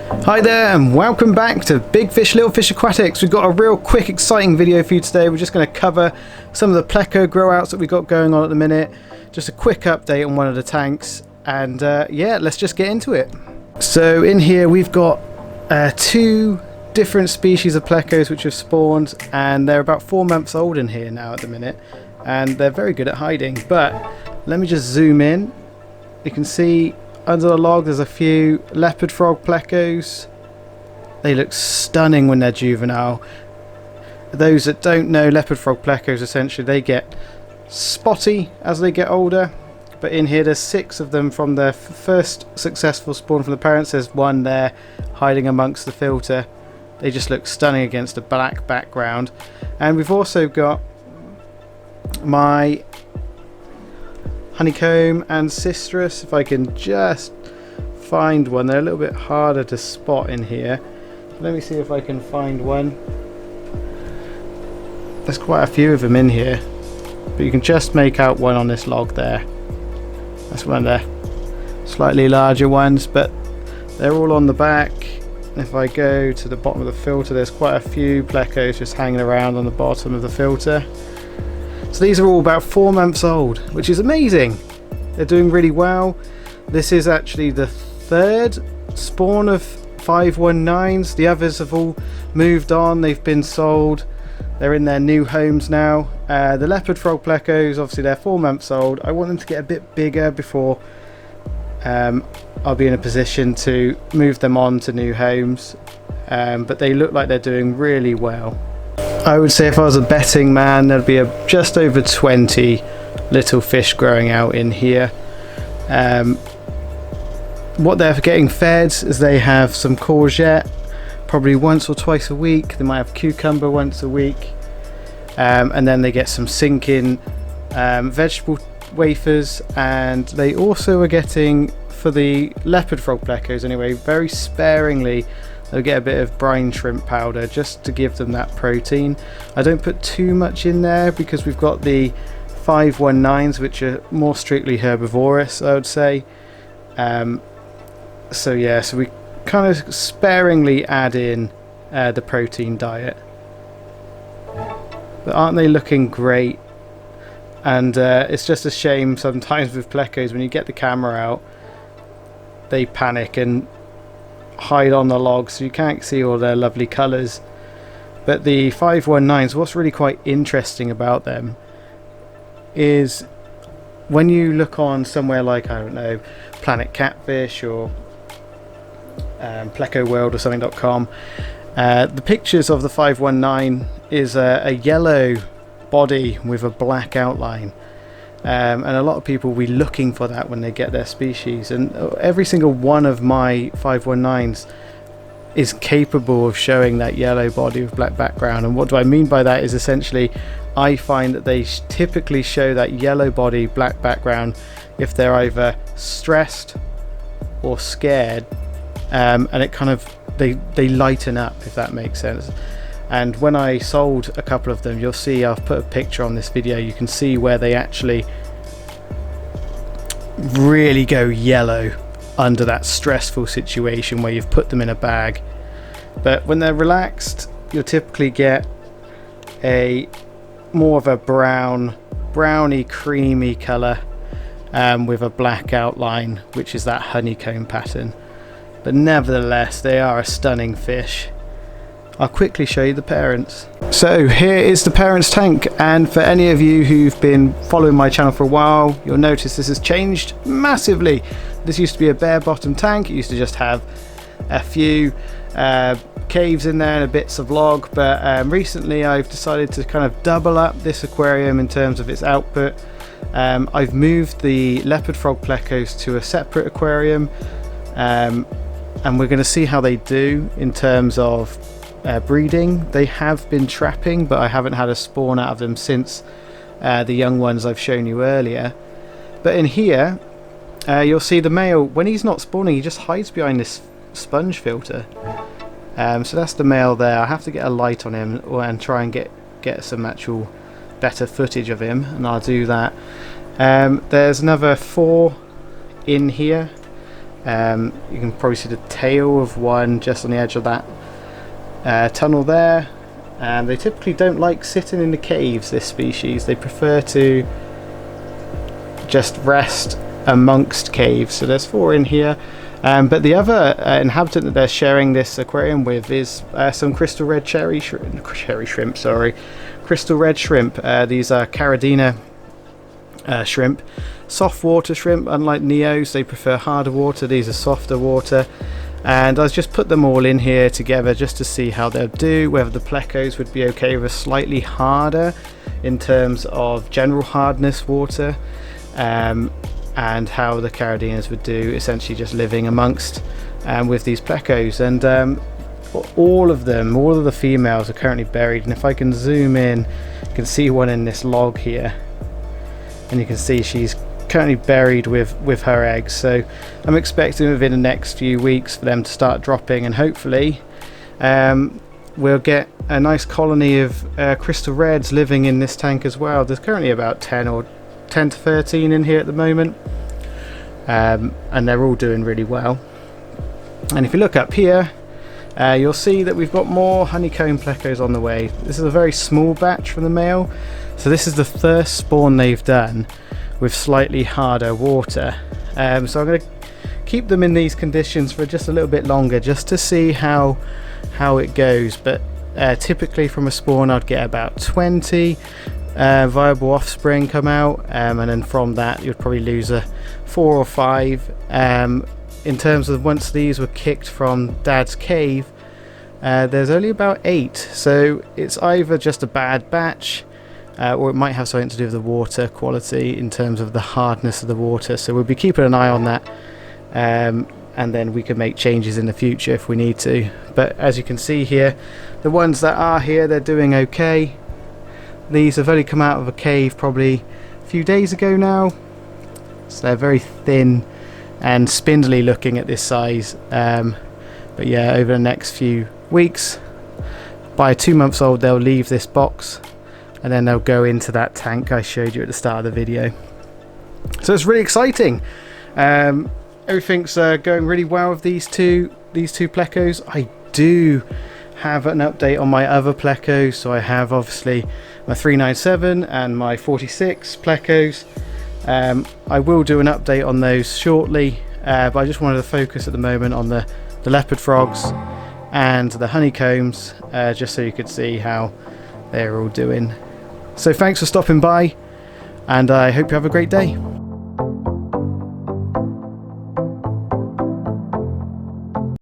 Hi there and welcome back to Big Fish Little Fish Aquatics. We've got a real quick exciting video for you today. We're just going to cover some of the Pleco grow outs that we've got going on at the minute. Just a quick update on one of the tanks and yeah, let's just get into it. So in here we've got two different species of Plecos which have spawned, and they're about 4 months old in here now at the minute, and they're very good at hiding. But let me just zoom in. You can see under the log there's a few leopard frog Plecos. They look stunning when they're juvenile. Those that don't know, leopard frog Plecos, essentially they get spotty as they get older. But in here there's 6 of them from their first successful spawn from the parents. There's one there hiding amongst the filter. They just look stunning against a black background. And we've also got my honeycomb and citrus. If I can just find one, they're a little bit harder to spot in here. Let me see if I can find one. There's quite a few of them in here, but you can just make out one on this log there. That's one of the slightly larger ones, but they're all on the back. If I go to the bottom of the filter, there's quite a few Plecos just hanging around on the bottom of the filter. So these are all about 4 months old, which is amazing. They're doing really well. This is actually the 3rd spawn of 519s. The others have all moved on. They've been sold. They're in their new homes now. The leopard frog Plecos, obviously they're 4 months old. I want them to get a bit bigger before I'll be in a position to move them on to new homes. But they look like they're doing really well. I would say if I was a betting man, there'd be just over 20 little fish growing out in here. What they're getting fed is they have some courgette probably once or twice a week. They might have cucumber once a week, and then they get some sinking vegetable wafers, and they also are getting, for the leopard frog Plecos anyway, very sparingly they'll get a bit of brine shrimp powder just to give them that protein. I don't put too much in there because we've got the 519s which are more strictly herbivorous, I would say. So yeah, so we kind of sparingly add in the protein diet. But aren't they looking great? And it's just a shame sometimes with Plecos, when you get the camera out they panic and hide on the log, so you can't see all their lovely colours. But the 519s, what's really quite interesting about them is when you look on somewhere like, I don't know, Planet Catfish or Pleco World or something.com, the pictures of the 519 is a yellow body with a black outline. And a lot of people will be looking for that when they get their species, and every single one of my 519s is capable of showing that yellow body with black background. And what do I mean by that is essentially I find that they typically show that yellow body black background if they're either stressed or scared, and it kind of they lighten up, if that makes sense. And when I sold a couple of them, you'll see I've put a picture on this video, you can see where they actually really go yellow under that stressful situation where you've put them in a bag. But when they're relaxed, you'll typically get a more of a browny creamy colour with a black outline, which is that honeycomb pattern. But nevertheless, they are a stunning fish. I'll quickly show you the parents. So here is the parents tank, and for any of you who've been following my channel for a while, you'll notice this has changed massively. This used to be a bare bottom tank. It used to just have a few caves in there and a bits of log, but recently I've decided to kind of double up this aquarium in terms of its output. I've moved the leopard frog Plecos to a separate aquarium, and we're going to see how they do in terms of breeding. They have been trapping, but I haven't had a spawn out of them since the young ones I've shown you earlier. But in here you'll see the male, when he's not spawning, he just hides behind this sponge filter. So that's the male there. I have to get a light on him and try and get some actual better footage of him, and I'll do that. There's another 4 in here, You can probably see the tail of one just on the edge of that tunnel there. And they typically don't like sitting in the caves, this species. They prefer to just rest amongst caves. So there's 4 in here. But the other inhabitant that they're sharing this aquarium with is some crystal red crystal red shrimp. These are Caridina shrimp, soft water shrimp. Unlike Neos, they prefer harder water. These are softer water. And I've just put them all in here together just to see how they'll do, whether the Plecos would be okay with a slightly harder in terms of general hardness water. And how the Caridinas would do, essentially just living amongst with these Plecos. And all of the females are currently buried, and if I can zoom in, you can see one in this log here, and you can see she's currently buried with her eggs. So I'm expecting within the next few weeks for them to start dropping, and hopefully we'll get a nice colony of crystal reds living in this tank as well. There's currently about 10 to 13 in here at the moment, and they're all doing really well. And if you look up here, you'll see that we've got more honeycomb Plecos on the way. This is a very small batch from the male, so this is the first spawn they've done with slightly harder water. So I'm going to keep them in these conditions for just a little bit longer, just to see how it goes. But typically from a spawn I'd get about 20 viable offspring come out, and then from that you'd probably lose a 4 or 5. In terms of once these were kicked from Dad's cave, there's only about 8, so it's either just a bad batch, or it might have something to do with the water quality in terms of the hardness of the water. So we'll be keeping an eye on that, and then we can make changes in the future if we need to. But as you can see here, the ones that are here, they're doing okay. These have only come out of a cave probably a few days ago now, so they're very thin and spindly looking at this size. But yeah, over the next few weeks, by 2 months old, they'll leave this box and then they'll go into that tank I showed you at the start of the video. So it's really exciting. Everything's going really well with these two Plecos. I do have an update on my other Plecos. So I have obviously my 397 and my 46 Plecos. I will do an update on those shortly, but I just wanted to focus at the moment on the leopard frogs and the honeycombs, just so you could see how they're all doing. So thanks for stopping by, and I hope you have a great day.